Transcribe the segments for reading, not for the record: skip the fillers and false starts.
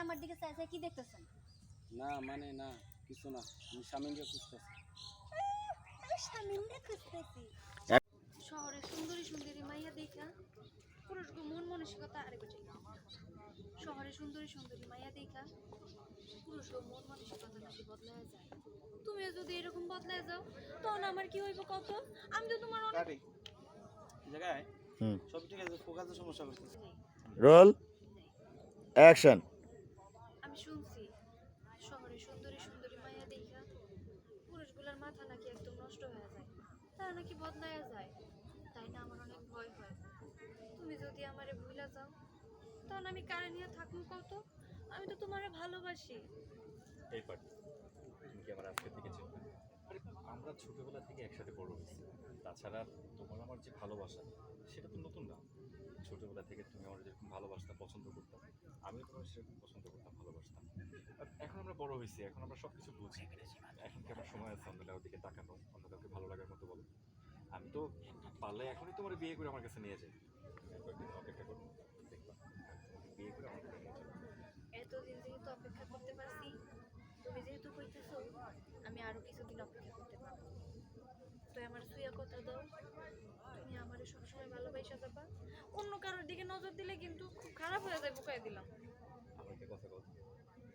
আমার দিকে চাই চাই কি দেখতেছেন? না মানে না কিছু না, আমি স্বামীকে খুঁজতেছি। আমি স্বামীকে খুঁজতেছি। শহরে সুন্দরী সুন্দরী মাইয়া দেখা পুরুষ মন মানসিকতা আরেকটু চাই। শহরে সুন্দরী সুন্দরী মাইয়া দেখা পুরুষ মন মানসিকতা বেশি বদলায় যায়। তুমিও যদি এরকম বদলায় যাও তখন আমার কি হইব কত? আমি তো তোমার অনেক জায়গায় সব ঠিক আছে, ফোকাসের সমস্যা করতেছে। Roll action. আমি শুনছি শহরে সুন্দরী সুন্দরী মাইয়া দেখা পুরুষগুলোর মাথা নাকি একদম নষ্ট হয়ে যায়, তারা নাকি বদলায়া যায়। তাই না আমার অনেক ভয় হয়। তুমি যদি আমারে ভুলা যাও তখন আমি কারে নিয়ে থাকবো কত? আমি তো তোমারে ভালোবাসি। এই পার্টি তুমি কি আমার আজকে থেকে চেনো? আরে আমরা ছোটবেলা থেকে একসাথে বড় হয়েছি। তাছাড়া তোমার আমার যে ভালোবাসা সেটা তো নতুন না। ছোটবেলা থেকে তুমি আমার যেরকম ভালোবাসতা, পছন্দ করতাম, আমিও তোমার সেরকম পছন্দ করতাম, ভালোবাসতাম। আর এখন আমরা বড় হয়েছি, এখন আমরা সব কিছু বুঝি। এখন কি আমার সময় আছে অন্য কারোর দিকে তাকানো, অন্য কাউকে ভালো লাগার মতো? বলো। আমি তো পারলে এখনই তোমার বিয়ে করে আমার কাছে নিয়ে যাই। তুমি কয়েকদিন অপেক্ষা করো, দেখবা তোমাকে বিয়ে করে আমার কাছে নিয়ে যাবো। এতদিন যেহেতু অপেক্ষা করতে পারছি, তুমি যেহেতু কইতেছো, আমি আরো কিছুদিন অপেক্ষা করতে পারবো। তো আমার সুইয়া কথা দাও, তুমি আমারে সবসময় ভালোবাসা যাবা। অন্য কারোর দিকে নজর দিলে কিন্তু খুব খারাপ হয়ে যায়, বুকাই দিলাম। আমার একটা কথা বলতো,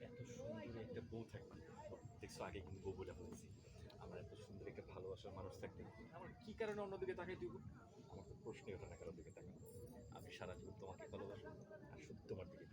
এত সুন্দরী একটা বউ থাকবে, দেখছো আগে কিন্তু বউ বলে বলছি, আমার এত সুন্দর একটা ভালোবাসার মানুষ থাকতে আমার কি কারণে অন্যদিকে তাকাই দিব? আমার তো প্রশ্নই ওঠে না কারোর দিকে তাকানো। আমি সারা জীবন তোমাকে ভালোবাসবো আর শুধু তোমার দিকে